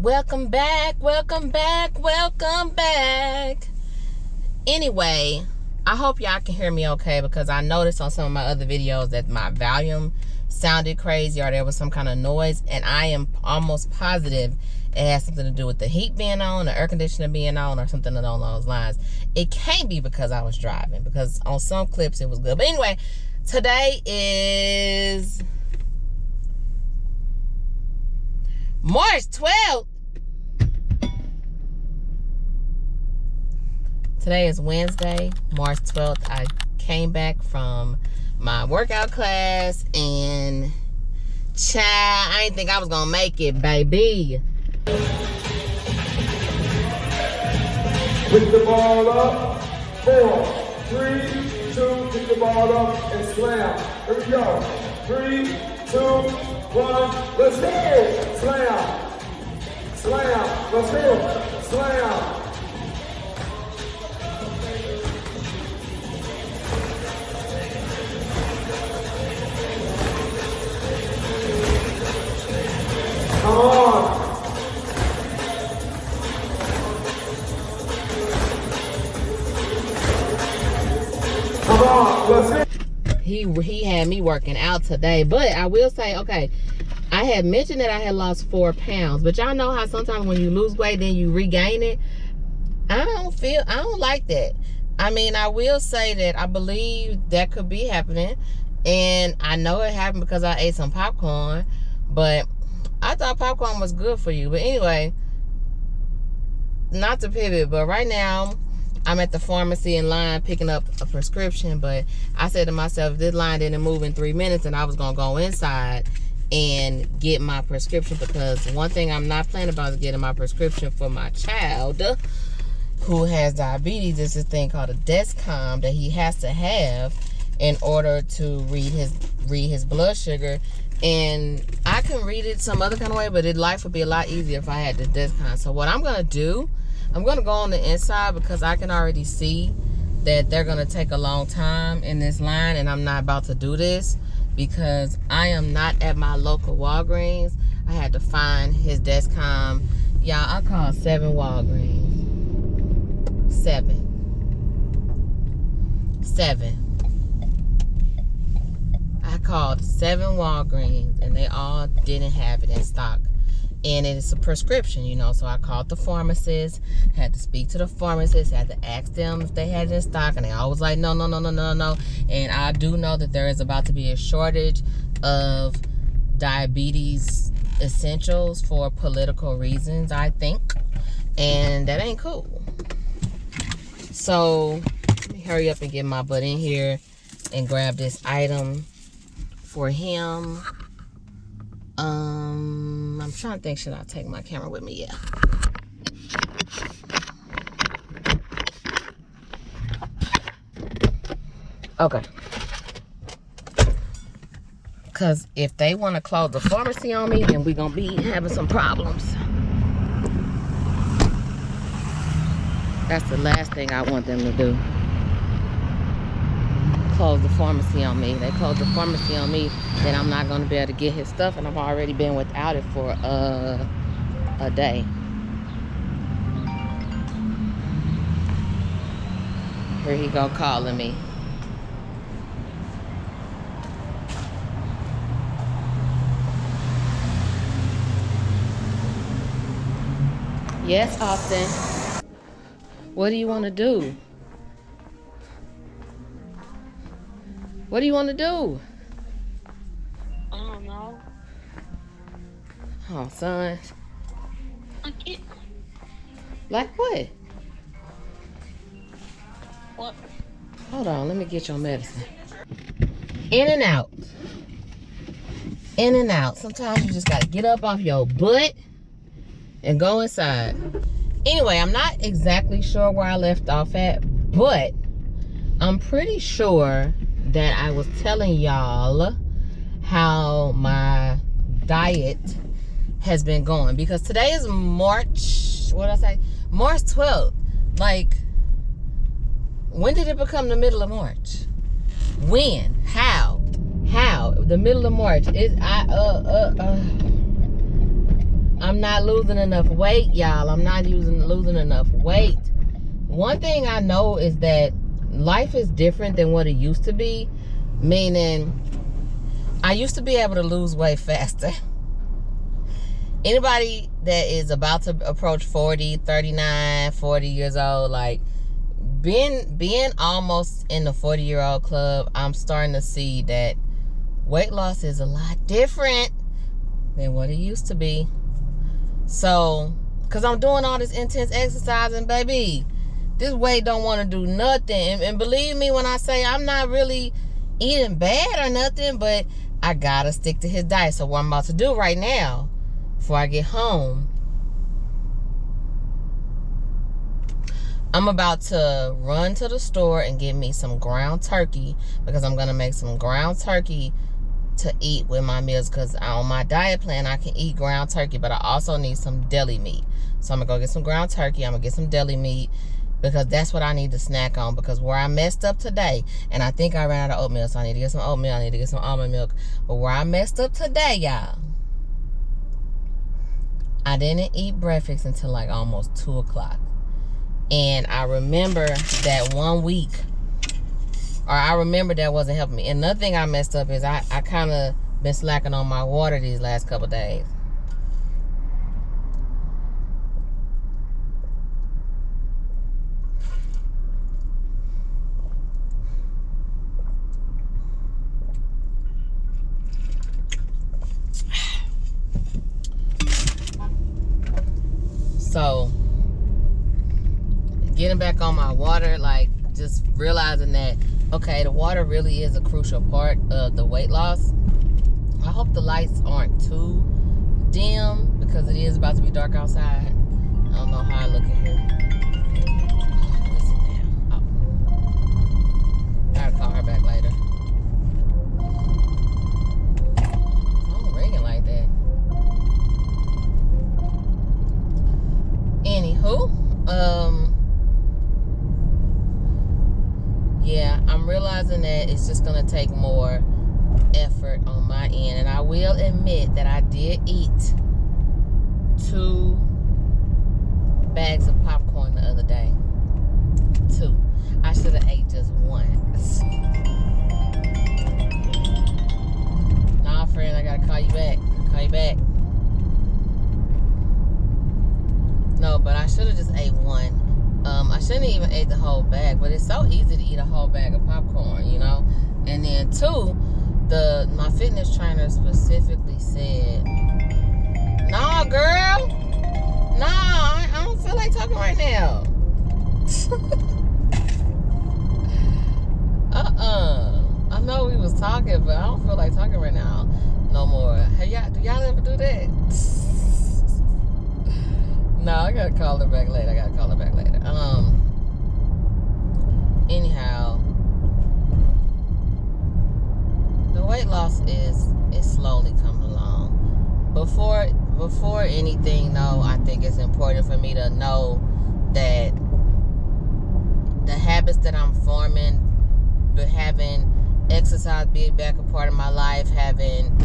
Welcome back. Anyway, I hope y'all can hear me okay, because I noticed on some of my other videos that my volume sounded crazy or there was some kind of noise, and I am almost positive it has something to do with the heat being on, the air conditioner being on, or something along those lines. It can't be because I was driving, because on some clips it was good. But anyway, today is March 12th. Today is Wednesday, March 12th. I came back from my workout class and child, I didn't think I was gonna make it, baby. Pick the ball up. 4, 3, 2, pick the ball up and slam. Here we go. 3, 2, 1, let's go. Slam. Slam. Let's go. Slam. Come on. Come on, let's go. He had me working out today, but I will say, okay, I had mentioned that I had lost 4 pounds, but y'all know how sometimes when you lose weight, then you regain it. I don't like that. I mean, I will say that I believe that could be happening, and I know it happened because I ate some popcorn, but I thought popcorn was good for you. But anyway, not to pivot, but right now I'm at the pharmacy in line picking up a prescription. But I said to myself, if this line didn't move in 3 minutes, and I was gonna go inside and get my prescription, because one thing I'm not planning about is getting my prescription for my child who has diabetes. There's this thing called a Dexcom that he has to have in order to read his blood sugar. And I can read it some other kind of way, but life would be a lot easier if I had the Dexcom. So what I'm gonna do, I'm gonna go on the inside, because I can already see that they're gonna take a long time in this line, and I'm not about to do this because I am not at my local Walgreens. I had to find his Dexcom. Y'all, I called 7 Walgreens. 7. I called 7 Walgreens, and they all didn't have it in stock. And it is a prescription, you know, so I called the pharmacist, had to speak to the pharmacist, had to ask them if they had it in stock, and they always like, no. And I do know that there is about to be a shortage of diabetes essentials for political reasons, I think, and that ain't cool. So let me hurry up and get my butt in here and grab this item for him. I'm trying to think, should I take my camera with me? Yeah. Okay. Because if they want to close the pharmacy on me, then we're going to be having some problems. That's the last thing I want them to do. Close the pharmacy on me. They close the pharmacy on me, then I'm not going to be able to get his stuff, and I've already been without it for a day. Here he go calling me. Yes, Austin. What do you want to do? What do you want to do? I don't know. Oh, son. I can't. Like what? What? Hold on, let me get your medicine. In and out. In and out. Sometimes you just got to get up off your butt and go inside. Anyway, I'm not exactly sure where I left off at, but I'm pretty sure that I was telling y'all how my diet has been going, because today is March, what did I say? March 12th. Like, when did it become the middle of March? When? How? The middle of March. I'm not losing enough weight, y'all. I'm not losing enough weight. One thing I know is that life is different than what it used to be. Meaning, I used to be able to lose weight faster. Anybody that is about to approach 40, 39, 40 years old, like, being almost in the 40-year-old club, I'm starting to see that weight loss is a lot different than what it used to be. So, because I'm doing all this intense exercising, baby, this weight don't want to do nothing. And believe me when I say I'm not really eating bad or nothing, but I gotta stick to his diet. So what I'm about to do right now, before I get home, I'm about to run to the store and get me some ground turkey, because I'm gonna make some ground turkey to eat with my meals, because on my diet plan I can eat ground turkey, but I also need some deli meat. So I'm gonna go get some ground turkey, I'm gonna get some deli meat, because that's what I need to snack on. Because where I messed up today, and I think I ran out of oatmeal, so I need to get some oatmeal, I need to get some almond milk. But where I messed up today, y'all, I didn't eat breakfast until like almost 2 o'clock. And I remember that one week, or I remember that wasn't helping me. And another thing I messed up is I kind of been slacking on my water these last couple days. So, getting back on my water, like, just realizing that, okay, the water really is a crucial part of the weight loss. I hope the lights aren't too dim, because it is about to be dark outside. I don't know how I look in here. Listen now. Oh. Gotta call her back later. Phone ringing like that. Anywho, yeah, I'm realizing that it's just gonna take more effort on my end, and I will admit that I did eat 2 bags of popcorn the other day. 2. I should have ate just 1. Nah, friend, I gotta call you back. No, but I should have just ate 1. I shouldn't even ate the whole bag, but it's so easy to eat a whole bag of popcorn, you know. And then 2, my fitness trainer specifically said, "Nah, girl, nah, I don't feel like talking right now." I know we was talking, but I don't feel like talking right now no more. Do y'all ever do that? No, I gotta call her back later. Anyhow, the weight loss is slowly coming along. Before anything, though, I think it's important for me to know that the habits that I'm forming, having exercise be back a part of my life, having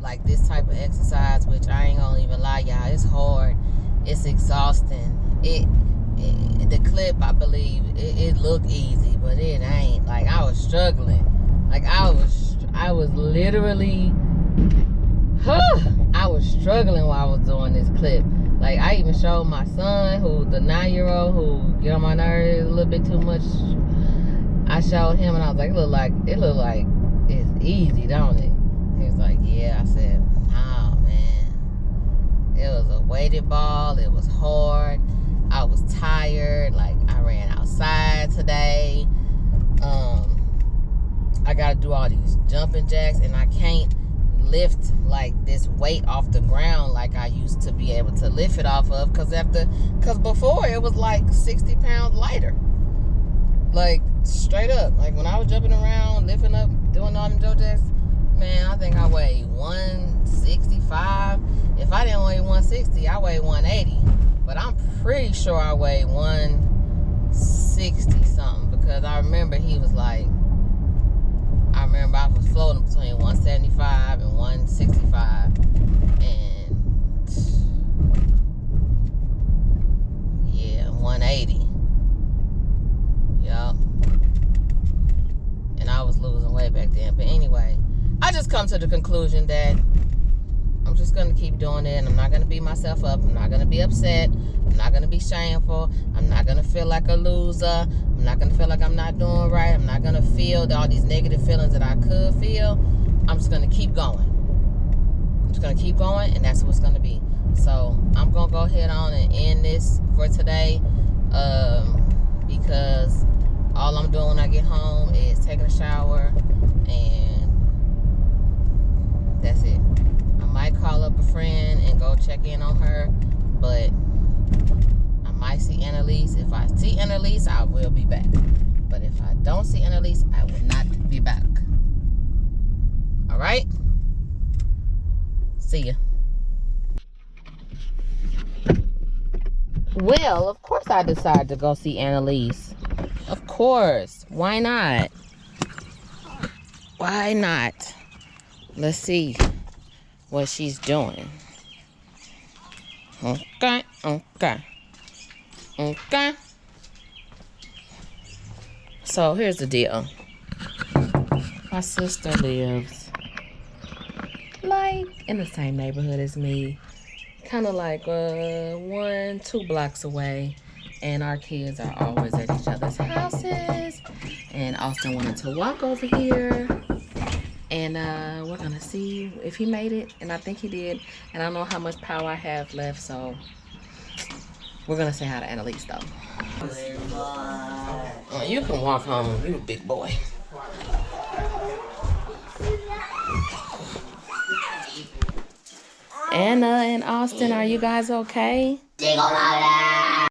like this type of exercise, which I ain't gonna even lie, y'all, it's hard. It's exhausting. The clip, I believe, it looked easy, but it ain't. Like, I was struggling. Like, I was literally, I was struggling while I was doing this clip. Like, I even showed my son, the 9-year-old, who get on my nerves a little bit too much. I showed him, and I was like, it look like it's easy, don't it? He was like, yeah. I said, oh, man. It was a weighted ball. It was hard. I was tired. Like, I ran outside today. I got to do all these jumping jacks, and I can't lift like this weight off the ground like I used to be able to lift it off of, because before it was like 60 pounds lighter. Like, straight up. Like, when I was jumping around, lifting up, doing all them jump jacks, man, I think I weighed 165. If I didn't weigh 160, I weighed 180. But I'm pretty sure I weighed 160 something, because I remember he was like, I was floating between 175 and 165. And to the conclusion that I'm just going to keep doing it, and I'm not going to beat myself up. I'm not going to be upset. I'm not going to be shameful. I'm not going to feel like a loser. I'm not going to feel like I'm not doing right. I'm not going to feel all these negative feelings that I could feel. I'm just going to keep going. I'm just going to keep going, and that's what's going to be. So I'm going to go ahead on and end this for today, because all I'm doing when I get home is taking a shower, and that's it. I might call up a friend and go check in on her, but I might see Annalise. If I see Annalise, I will be back. But if I don't see Annalise, I will not be back. All right? See ya. Well, of course I decided to go see Annalise. Of course. Why not? Why not? Let's see what she's doing. Okay. So here's the deal. My sister lives like in the same neighborhood as me, kind of like 1-2 blocks away, and our kids are always at each other's houses. And Austin wanted to walk over here, and we're gonna see if he made it, and I think he did. And I don't know how much power I have left, so we're gonna say hi to Annalise though. Oh, you can walk home, you a big boy. Anna and Austin, are you guys okay? They gonna lie